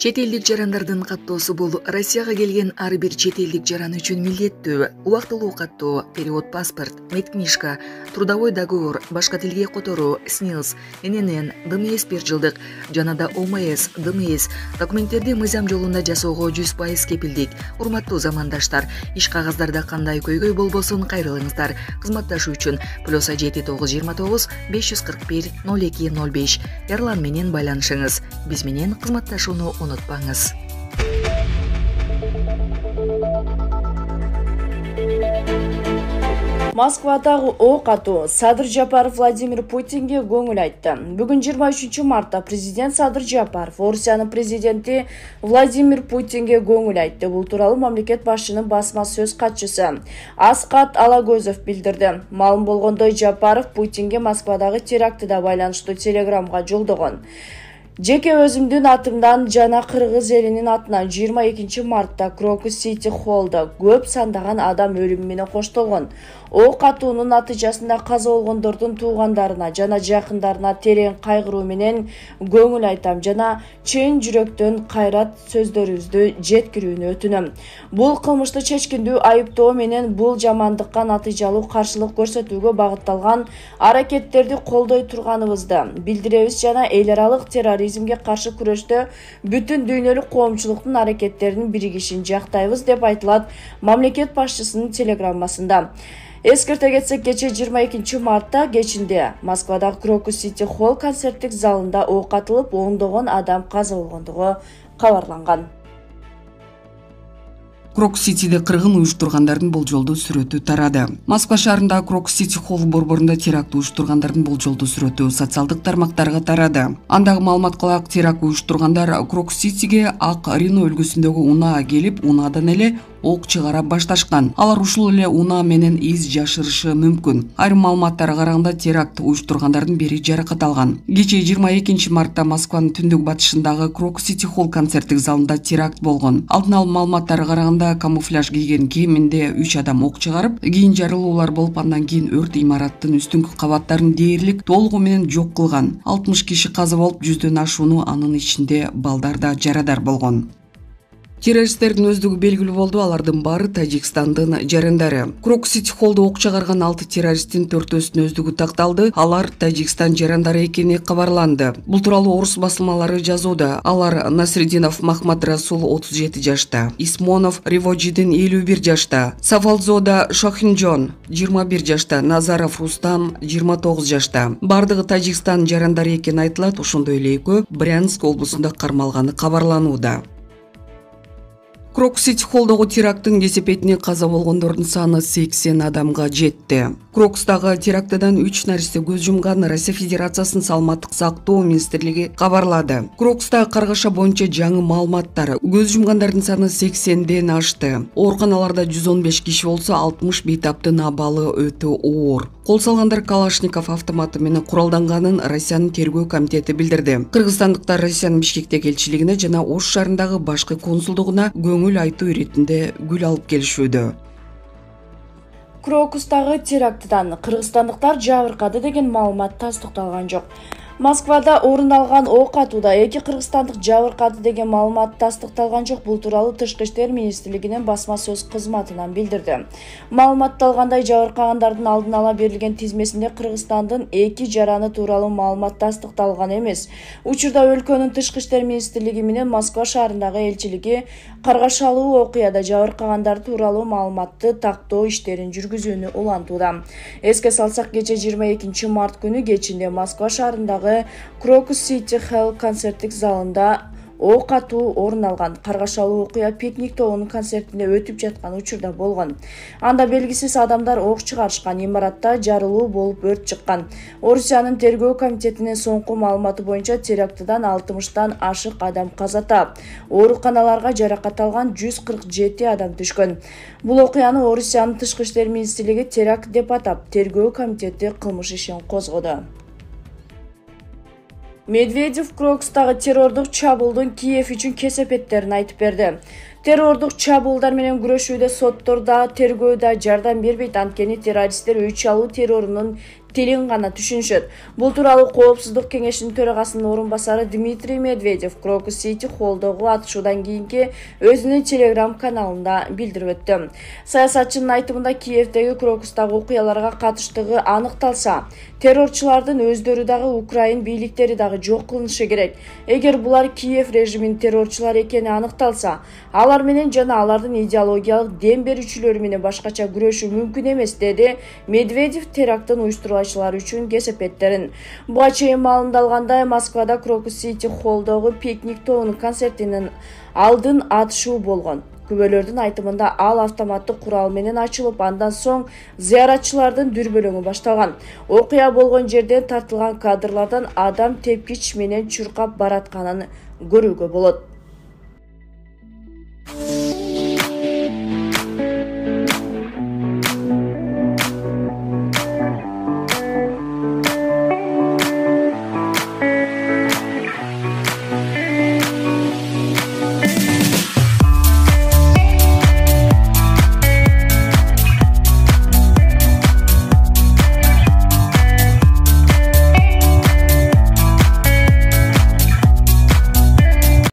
Чет элдик жарандардын каттоосу бул Россияга келген ар бир чет элдик жаран үчүн милдеттүү. Убактылуу каттоо, перевод паспорт, медкнижка, трудовой договор, башка тилге которуу, СНИЛС, ННН, ДМС 1 жылдык жана да ОМС, ДМС документтерди мыйзам жолунда жасоого 100% кепилдик. Урматтуу замандаштар, иш кагаздарда кандай көйгөй болбосун кайрылыңыздар. Кызматташуу үчүн +7 929 541 0205 Эрлан менен байланышыңыз. Биз менен кызматташууну унутпаңыз. Москвадагы ок атуу Садыр Жапаров Владимир Путинге көңүл айтты. Бүгүн 23 мартта президент Садыр Жапаров Орусиянын президенти Владимир Путинге көңүл айтты. Бул тууралуу мамлекет башчынын басма сөз катчысы Аскат Алагөзов билдирди. Маалым болгондой, Жапаров Путинге Москвадагы терактыда байланыштуу телеграмга жолдогон. Жеке өзүмдүн атымдан жана кыргыз элинин атынан 22 мартта Крокус Сити Холлда көп сандаган адам өлүмү менен коштолгон. Ок атуунун натыйжасында каза болгондордун туугандарына жана жакындарына терең кайгыруу менен көңүл айтам жана чын жүрөктөн кайрат сөздөрүбүздү жеткирүүнү өтүнөм. Бул кылмышты чечкиндүү айыптоо менен бул жамандыкка натыйжалуу каршылык көрсөтүүгө багытталган аракеттерди колдой турганыбызды билдиребиз жана эл аралык терроризмге каршы күрөштө бүтүн дүйнөлүк коомчулуктун аракеттеринин биригишин жактайбыз деп айтылат мамлекет башчысынын телеграммасында. Эскерте кетсек, кече 22 мартта кечинде Москвадагы Крокус Сити Холл концерттик залында ок атылып, ондогон адам каза болгондугу кабарланган. Крокус Ситиде кыргын уюштургандардын болжолдуу сүрөтү тарады. Москва шаарындагы Крокус Сити Холл борборунда теракт уюштургандардын болжолдуу сүрөтү социалдык тармактарга тарады. Андагы маалыматка ылайык, теракт уюштургандар Крокус Ситиге ак Рено үлгүсүндөгү унаага келип, унаадан эле ок чыгара башташкан. Алар ушул эле унаа менен из жашырышы мүмкүн. Айрым маалыматтарга караганда, теракт уюштургандардын бири жаракат алган. Кече 22 мартта Москванын түндүк батышындагы Крокус Сити Холл концерттик залында теракт болгон. Алдын алуу маалыматтарга караганда, камуфляж кийген кеминде 3 адам ок чыгарып, кийин жарылуулар болуп, андан кийин өрт имараттын үстүнкү кабаттарын дээрлик толугу менен жок кылган. 60 киши каза болуп, 100дөн ашууну анын ичинде балдар да жарадар болгон. Террористтердин өздүгү белгилүү болду, алардын баары Тажикстандын жарандары. Крокус Сити Холлдо ок чыгарган 6 террористтин 4-өсүнүн өздүгү такталды. Алар Тажикстан жарандары экени кабарланды. Бул тууралуу орус басылмалары жазууда. Алар Насреддинов Махмад Расул 37 жашта, Исмонов Риводжидин 51 жашта, Сафалзода Шохинджон 21 жашта, Назаров Рустам 29 жашта. Бардыгы Тажикстан жарандары экени айтылат. Ошондой эле экөө Брянск облусунда кармалганы кабарланууда. Крокус Сити Холлдогу теракттын кесепетине каза болгондордун саны 80 адамга жетти. Крокустагы терактыдан 3 наристе көз жумган Россия Федерациясынын саламаттык сактоо министрлиги кабарлады. Крокустагы каргаша боюнча жаңы маалыматтар: көз жумгандардын саны 80ден ашты. Ооруканаларда 115 киши болсо, 60 бейтаптын абалы өтө оор. Кол салгандар Калашников автоматы менен куралданганын Россиянын тергөө комитети билдирди. Кыргызстандыктар Россиянын Бишкектеги элчилигине жана Ош шаарындагы башкы консулдугуна көңүл айтуу иретинде гүл алып келишүүдө. Крокустагы терактыдан кыргызстандыктар жабыркады деген маалымат тастыкталган жок. Москвада орун алган ок атууда 2 кыргызстандык жабыркады деген маалымат тастыкталган жок. Бул тууралуу Тышкы иштер министрлигинин басма сөз кызматынан билдирди. Маалыматталгандай, жабыркагандардын алдын ала берилген тизмесинде Кыргызстандын 2 жараны тууралуу маалымат тастыкталган эмес. Учурда өлкөнүн Тышкы иштер министрлиги менен Москва шаарындагы элчилиги каргашалуу окуяда жабыркагандар тууралуу маалыматты тактоо иштерин жүргүзүүнү улантууда. Эске салсак, кече 22 март күнү кечинде Москва шаарындагы Крокус Сити Холл концерттик залында ок атуу орун алган. Каргашалуу окуя пикник тобунун концертинде өтүп жаткан учурда болгон. Анда белгисиз адамдар ок чыгарышкан, имаратта жарылуу болуп өрт чыккан. Орусиянын тергөө комитетинин соңку маалыматы боюнча терактыдан 60тан ашык адам каза таап, ооруканаларга жаракат алган 147 адам түшкөн. Бул окуяны Орусиянын Тышкы иштер министрлиги теракт деп атап, тергөө комитети кылмыш ишин козгоду. Медведев Крокустагы террордук чабуулдун Киев үчүн кесепеттерин айтып берди. Террордук чабуулдар менен күрөшүүдө сотторда, тергөөдө жардам бербейт. Анткени террористтер өч алуу террорунун тилин гана түшүнүшөт. Бул тууралуу Коопсуздук кеңешинин төрагасынын орун басары Дмитрий Медведев Крокус Сити холлдогу атышуудан кийинки өзүнүн Telegram каналында билдирип өттү. Саясатчынын айтымында Киевдеги Крокустагы окуяларга катыштыгы аныкталса, террорчулардын өздөрү дагы Украин бийликтери дагы жок кылынышы керек. Эгер булар Киев режиминин террорчулар экени аныкталса, алар менен жана алардын идеологиялык дем берүүчүлөрү менен башкача күрөшүү мүмкүн эмес, деди Медведев теракттын уюштуруучулары үчүн кесепеттерин. Буга чейин маалымдалгандай, Москвада Крокус Сити холлдогу пикник тобунун концертинин алдын атышуу болгон. Күбөлөрдүн айтымында ал автоматтык курал менен ачылып, андан соң зыяратчылардын дүрбөлөңү башталган. Окуя болгон жерден тартылган кадрлардан адам тепкич менен чуркап баратканын көрүүгө болот.